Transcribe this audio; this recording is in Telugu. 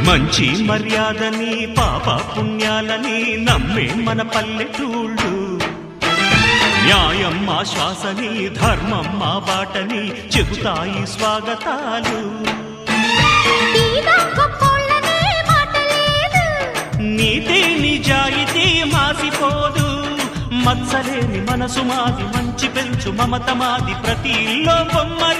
మంచి మర్యాదని పాప పుణ్యాలని నమ్మే మన పల్లెటూళ్ళు న్యాయం మా శ్వాసని ధర్మం మా బాటని చెబుతాయి స్వాగతాలు నీతి నిజాయితీ మాసిపోదు మత్సలేని మనసు మాది మంచి పెంచు మమత మాది ప్రతి ఇల్లో బొమ్మరి